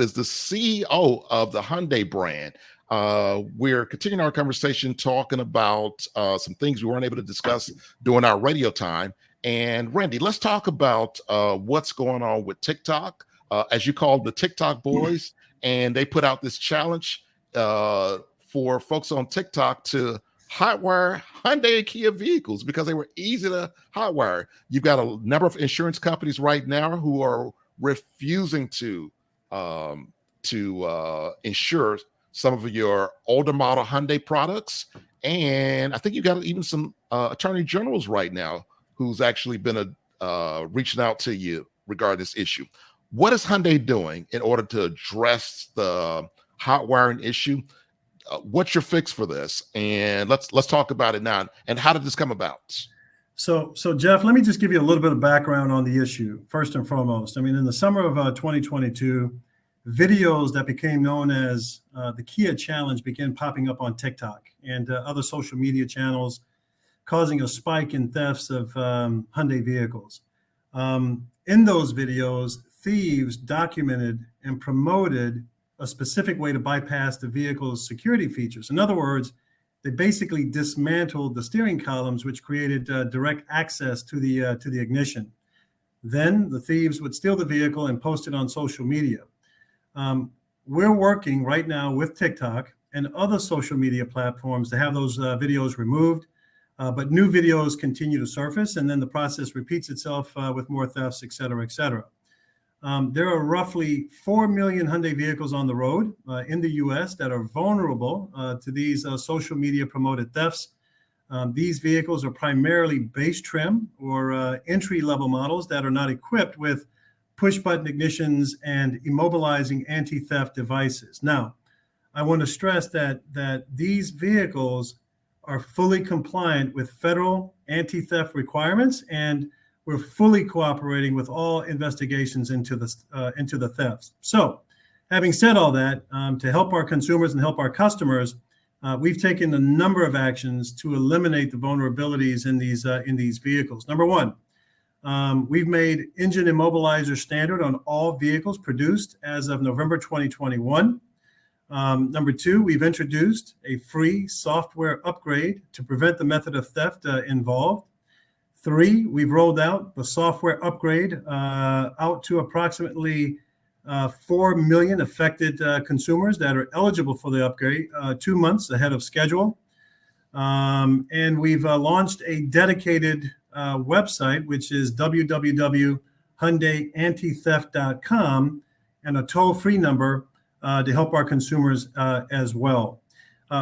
is the CEO of the Hyundai brand. We're continuing our conversation talking about some things we weren't able to discuss during our radio time. And Randy, let's talk about what's going on with TikTok, as you call the TikTok boys. And they put out this challenge for folks on TikTok to hotwire Hyundai and Kia vehicles because they were easy to hotwire. You've got a number of insurance companies right now who are refusing to insure some of your older model Hyundai products. And I think you got even some attorney generals right now who's actually been reaching out to you regarding this issue. What is Hyundai doing in order to address the hot wiring issue? What's your fix for this? And let's talk about it now. And how did this come about? So Jeff, let me just give you a little bit of background on the issue. First and foremost, I mean, in the summer of 2022, videos that became known as the Kia Challenge began popping up on TikTok and other social media channels, causing a spike in thefts of Hyundai vehicles. In those videos, thieves documented and promoted a specific way to bypass the vehicle's security features. In other words, they basically dismantled the steering columns, which created direct access to the ignition. Then the thieves would steal the vehicle and post it on social media. We're working right now with TikTok and other social media platforms to have those videos removed, but new videos continue to surface, and then the process repeats itself with more thefts, et cetera, et cetera. There are roughly 4 million Hyundai vehicles on the road in the U.S. that are vulnerable to these social media promoted thefts. These vehicles are primarily base trim or entry-level models that are not equipped with push-button ignitions and immobilizing anti-theft devices. Now, I want to stress that these vehicles are fully compliant with federal anti-theft requirements, and we're fully cooperating with all investigations into the thefts. So, having said all that, to help our consumers and help our customers, we've taken a number of actions to eliminate the vulnerabilities in these vehicles. Number one, we've made engine immobilizer standard on all vehicles produced as of November 2021. Number two, we've introduced a free software upgrade to prevent the method of theft involved. Three, we've rolled out the software upgrade out to approximately 4 million affected consumers that are eligible for the upgrade 2 months ahead of schedule. And we've launched a dedicated website, which is www.hyundaiantitheft.com, and a toll-free number to help our consumers as well.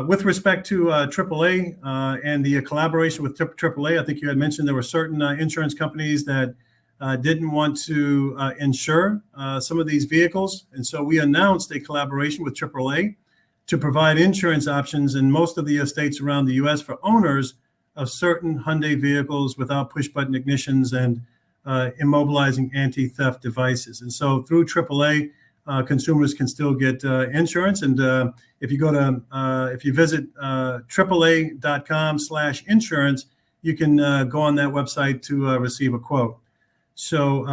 With respect to AAA and the collaboration with AAA, I think you had mentioned there were certain insurance companies that didn't want to insure some of these vehicles. And so we announced a collaboration with AAA to provide insurance options in most of the states around the U.S. for owners of certain Hyundai vehicles without push-button ignitions and immobilizing anti-theft devices. And so through AAA, consumers can still get insurance. And if you visit AAA.com/insurance, you can go on that website to receive a quote. So,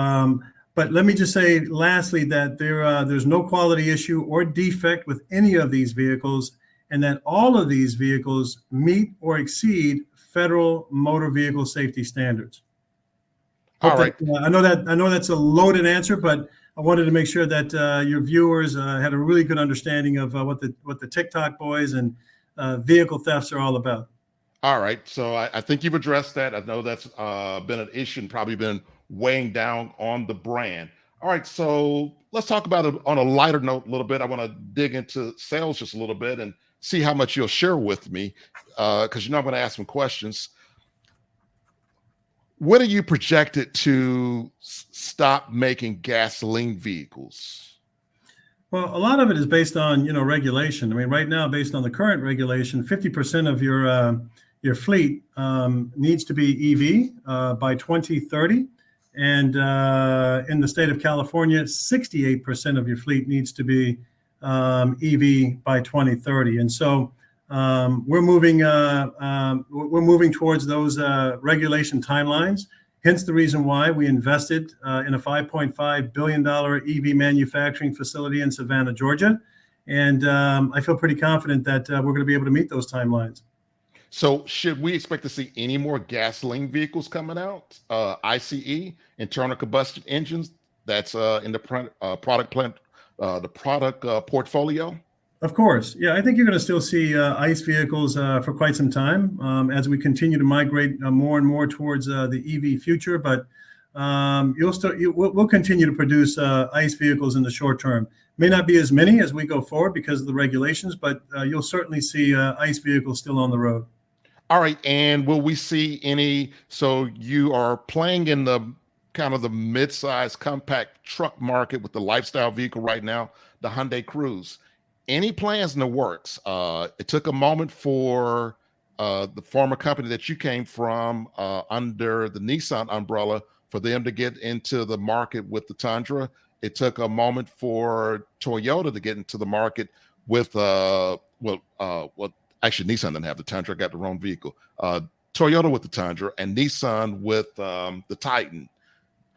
but let me just say lastly that there's no quality issue or defect with any of these vehicles, and that all of these vehicles meet or exceed federal motor vehicle safety standards. All right. I know that's a loaded answer, but I wanted to make sure that your viewers had a really good understanding of what the TikTok boys and vehicle thefts are all about. All right. So I think you've addressed that. I know that's been an issue and probably been weighing down on the brand. All right. So let's talk about it on a lighter note a little bit. I want to dig into sales just a little bit and see how much you'll share with me because I'm going to ask some questions. When are you projected to stop making gasoline vehicles? Well, a lot of it is based on regulation. I mean, right now, based on the current regulation, 50% of your fleet needs to be EV by 2030, and in the state of California, 68% of your fleet needs to be EV by 2030. And so we're moving towards those regulation timelines. Hence the reason why we invested in a $5.5 billion EV manufacturing facility in Savannah, Georgia. And I feel pretty confident that we're going to be able to meet those timelines. So should we expect to see any more gasoline vehicles coming out? ICE, internal combustion engines, that's in the product portfolio? Of course. Yeah, I think you're going to still see ICE vehicles for quite some time as we continue to migrate more and more towards the EV future. But we'll continue to produce ICE vehicles in the short term. May not be as many as we go forward because of the regulations, but you'll certainly see ICE vehicles still on the road. All right. And will we see any? So you are playing in the kind of the mid-sized compact truck market with the lifestyle vehicle right now, the Hyundai Cruise. Any plans in the works? It took a moment for the former company that you came from under the Nissan umbrella for them to get into the market with the Tundra. It took a moment for Toyota to get into the market with actually Nissan didn't have the Tundra, got the wrong vehicle. Toyota with the Tundra and Nissan with the Titan.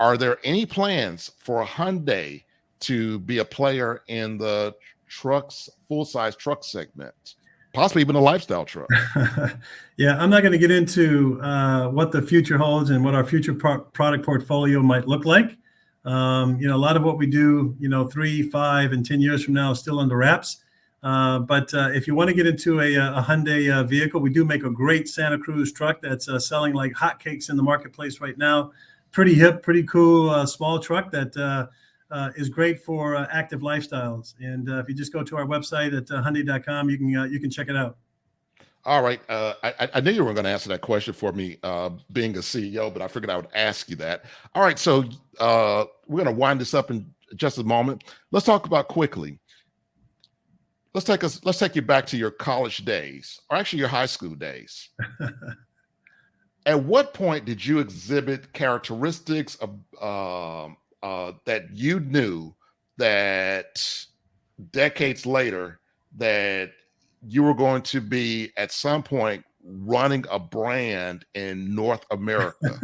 Are there any plans for Hyundai to be a player in the trucks, full-size truck segment, possibly even a lifestyle truck? Yeah, I'm not going to get into what the future holds and what our future product portfolio might look like. A lot of what we do, 3, 5, and 10 years from now is still under wraps. But if you want to get into a Hyundai vehicle, we do make a great Santa Cruz truck that's selling like hotcakes in the marketplace right now. Pretty hip, pretty cool, small truck that is great for active lifestyles. And if you just go to our website at Hyundai.com, you can check it out. All right. I knew you were going to answer that question for me, being a CEO, but I figured I would ask you that. All right. So we're going to wind this up in just a moment. Let's talk about quickly. Let's take you back to your college days, or actually your high school days. At what point did you exhibit characteristics of that you knew that decades later that you were going to be at some point running a brand in North America?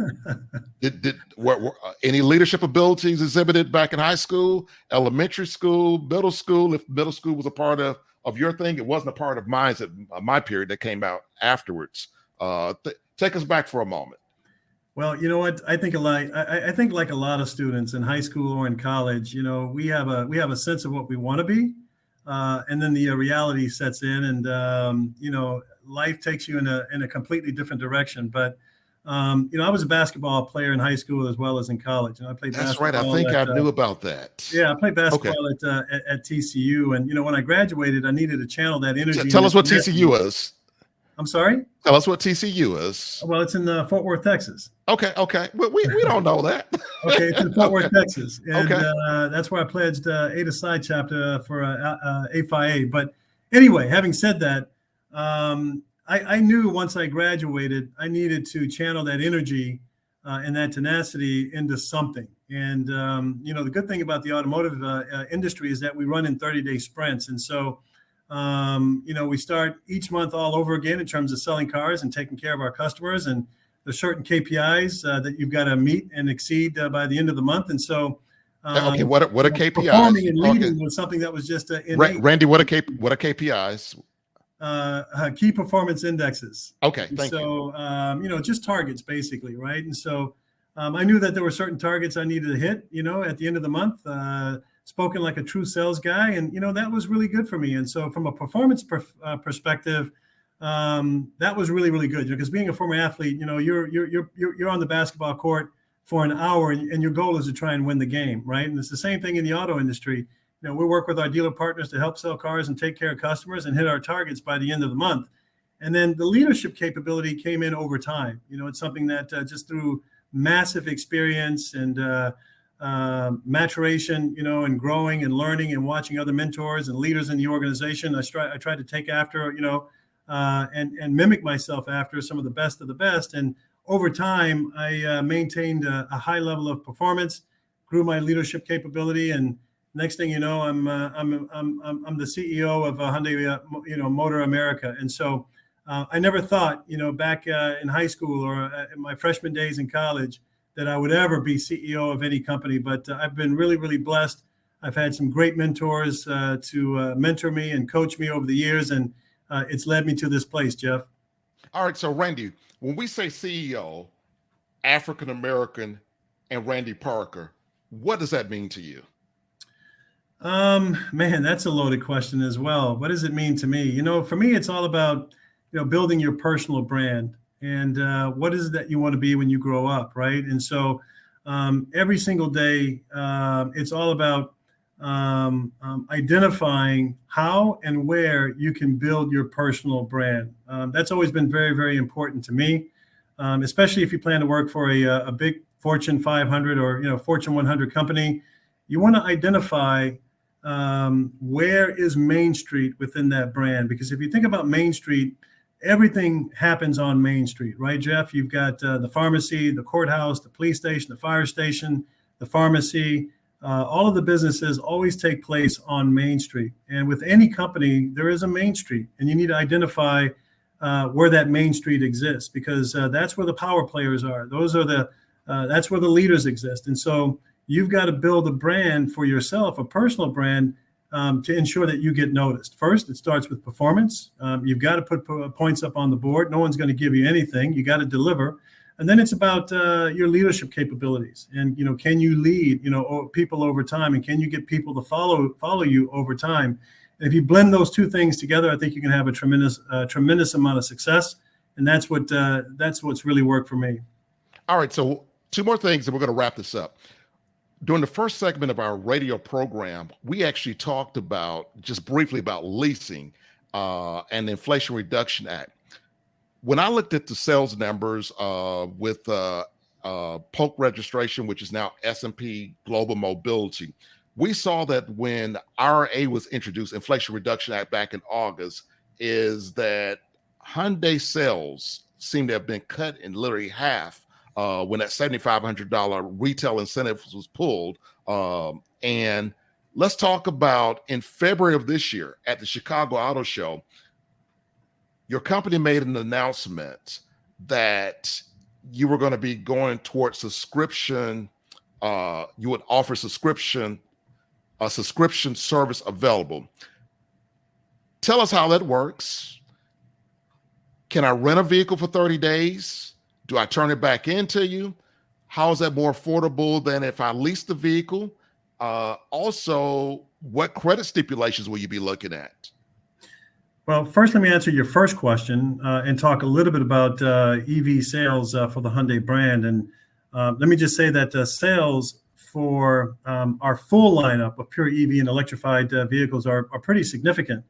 Were any leadership abilities exhibited back in high school, elementary school, middle school? If middle school was a part of your thing, it wasn't a part of mine at my period that came out afterwards. Take us back for a moment. Well, you know what? I think I think like a lot of students in high school or in college, we have a sense of what we want to be, and then the reality sets in, and life takes you in a completely different direction. But I was a basketball player in high school as well as in college, and I played. That's basketball right. I think I knew about that. Yeah, I played basketball at TCU, and when I graduated, I needed to channel that energy. Tell us what TCU is. I'm sorry? Tell us what TCU is. Well, it's in Fort Worth, Texas. Okay. We don't know that. Okay, it's in Fort Worth, Texas. And Okay. That's where I pledged Ada Psi chapter for A5A. But anyway, having said that, I knew once I graduated, I needed to channel that energy and that tenacity into something. And, the good thing about the automotive industry is that we run in 30-day sprints. And so, we start each month all over again in terms of selling cars and taking care of our customers. And there's certain KPIs that you've got to meet and exceed by the end of the month. And so, okay, what are KPIs? Performing and leading was something that was just innate. Randy, what are KPIs? Key performance indexes. Okay, thank you. So, just targets basically, right? And so, I knew that there were certain targets I needed to hit, at the end of the month. Spoken like a true sales guy, and that was really good for me. And so, from a performance perspective, that was really, really good. Because being a former athlete, you're on the basketball court for an hour, and your goal is to try and win the game, right? And it's the same thing in the auto industry. We work with our dealer partners to help sell cars and take care of customers and hit our targets by the end of the month. And then the leadership capability came in over time. It's something that just through massive experience and maturation, and growing and learning and watching other mentors and leaders in the organization, I tried to take after, and mimic myself after some of the best. And over time, I maintained a high level of performance, grew my leadership capability, and next thing you know, I'm the CEO of Hyundai, Motor America. And so I never thought, back in high school or in my freshman days in college, that I would ever be CEO of any company, but I've been really, really blessed. I've had some great mentors to mentor me and coach me over the years, and it's led me to this place, Jeff. All right, so Randy, when we say CEO, African American, and Randy Parker, what does that mean to you? Man, that's a loaded question as well. What does it mean to me? For me, it's all about, building your personal brand and what is it that you want to be when you grow up, right? And so every single day, it's all about identifying how and where you can build your personal brand. That's always been very, very important to me, especially if you plan to work for a big Fortune 500 or Fortune 100 company. You want to identify where is Main Street within that brand, because if you think about Main Street, everything happens on Main Street, right, Jeff? You've got the pharmacy, the courthouse, the police station, the fire station, the pharmacy. All of the businesses always take place on Main Street. And with any company, there is a Main Street, and you need to identify where that Main Street exists, because that's where the power players are. That's where the leaders exist. And so you've got to build a brand for yourself, a personal brand, to ensure that you get noticed. First, it starts with performance. You've got to put points up on the board. No one's going to give you anything. You got to deliver. And then it's about your leadership capabilities. And, can you lead, people over time? And can you get people to follow you over time? And if you blend those two things together, I think you can have a tremendous amount of success. And that's what's really worked for me. All right. So 2 more things, and we're going to wrap this up. During the first segment of our radio program, we actually talked just briefly about leasing and the Inflation Reduction Act. When I looked at the sales numbers with Polk registration, which is now S&P Global Mobility, we saw that when IRA was introduced, Inflation Reduction Act back in August, is that Hyundai sales seem to have been cut in literally half when that $7,500 retail incentive was pulled. And let's talk about in February of this year at the Chicago Auto Show, your company made an announcement that you were going to be going towards subscription. You would offer a subscription service available. Tell us how that works. Can I rent a vehicle for 30 days? Do I turn it back into you? How is that more affordable than if I lease the vehicle? Also, what credit stipulations will you be looking at? Well, first, let me answer your first question and talk a little bit about EV sales for the Hyundai brand. And let me just say that sales for our full lineup of pure EV and electrified vehicles are pretty significant.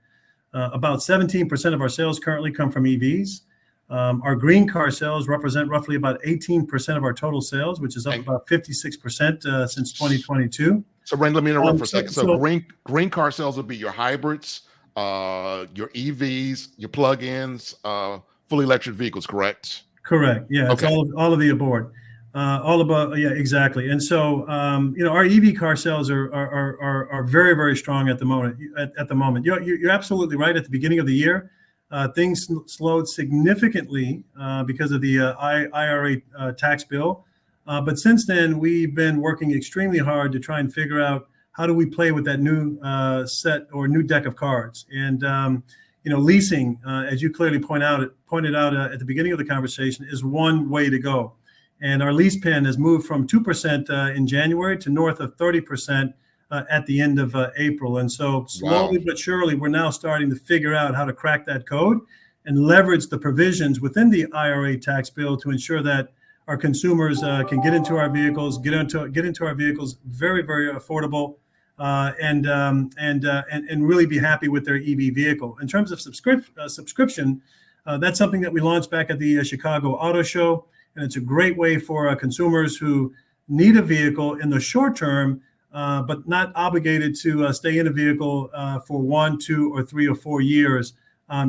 About 17% of our sales currently come from EVs. Our green car sales represent roughly about 18% of our total sales, which is up about 56% since 2022. So, Randy, let me interrupt for a second. So green car sales would be your hybrids, your EVs, your plug-ins, fully electric vehicles, correct? Correct. Yeah, okay. It's all of the above. All about, yeah, exactly. And so, our EV car sales are very, very strong at the moment. You're absolutely right. At the beginning of the year, things slowed significantly because of the IRA tax bill. But since then, we've been working extremely hard to try and figure out how do we play with that new set or new deck of cards. And leasing, as you clearly pointed out at the beginning of the conversation, is one way to go. And our lease pen has moved from 2% in January to north of 30% at the end of April. And so slowly but surely, we're now starting to figure out how to crack that code and leverage the provisions within the IRA tax bill to ensure that our consumers can get into our vehicles, get into our vehicles very, very affordable, and really be happy with their EV vehicle. In terms of subscription, that's something that we launched back at the Chicago Auto Show. And it's a great way for consumers who need a vehicle in the short term, but not obligated to stay in a vehicle for 1, 2, or 3 or 4 years.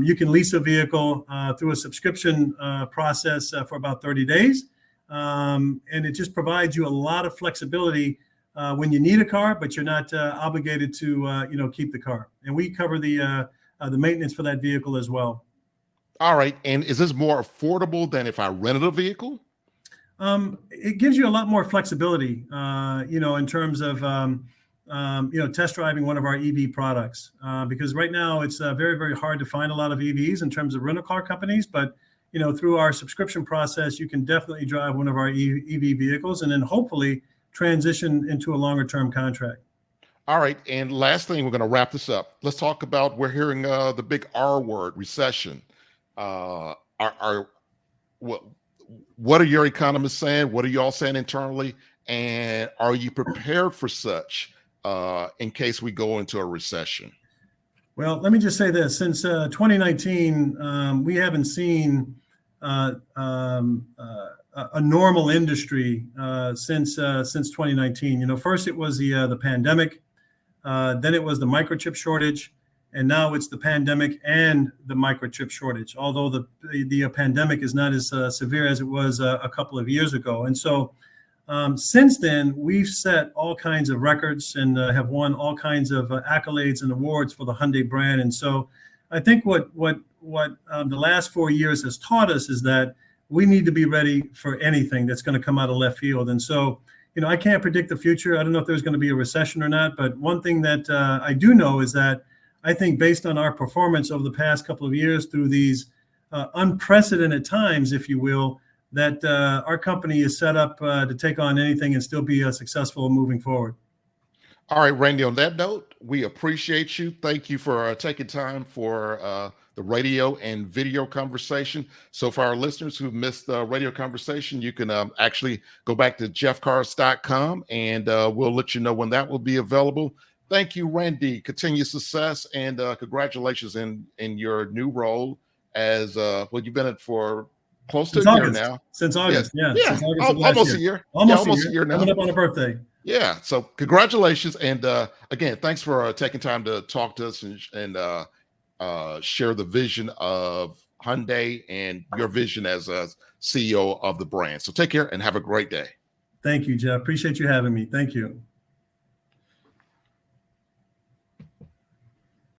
You can lease a vehicle through a subscription process for about 30 days. And it just provides you a lot of flexibility when you need a car, but you're not obligated to keep the car. And we cover the maintenance for that vehicle as well. All right. And is this more affordable than if I rented a vehicle? It gives you a lot more flexibility, in terms of, test driving one of our EV products. Because right now it's very, very hard to find a lot of EVs in terms of rental car companies. But, through our subscription process, you can definitely drive one of our EV vehicles and then hopefully transition into a longer term contract. All right. And last thing, we're going to wrap this up. Let's talk about, we're hearing the big R word, recession. Are what are your economists saying? What are y'all saying internally? And are you prepared for such in case we go into a recession? Well, let me just say this. Since 2019, we haven't seen a normal industry since 2019. First it was the pandemic, then it was the microchip shortage, and now it's the pandemic and the microchip shortage. Although the pandemic is not as severe as it was a couple of years ago, and so since then we've set all kinds of records and have won all kinds of accolades and awards for the Hyundai brand. And so, I think what the last 4 years has taught us is that we need to be ready for anything that's going to come out of left field. And so, I can't predict the future. I don't know if there's going to be a recession or not. But one thing that I do know is that I think based on our performance over the past couple of years through these unprecedented times, if you will, that our company is set up to take on anything and still be successful moving forward. All right, Randy, on that note, we appreciate you. Thank you for taking time for the radio and video conversation. So for our listeners who've missed the radio conversation, you can actually go back to jeffcars.com and we'll let you know when that will be available. Thank you, Randy. Continued success and congratulations in your new role as you've been it for close to a year now. Since August, yeah. Since August of last year. Almost a year now. Coming up on a birthday. Yeah. So congratulations. And again, thanks for taking time to talk to us and share the vision of Hyundai and your vision as a CEO of the brand. So take care and have a great day. Thank you, Jeff. Appreciate you having me. Thank you.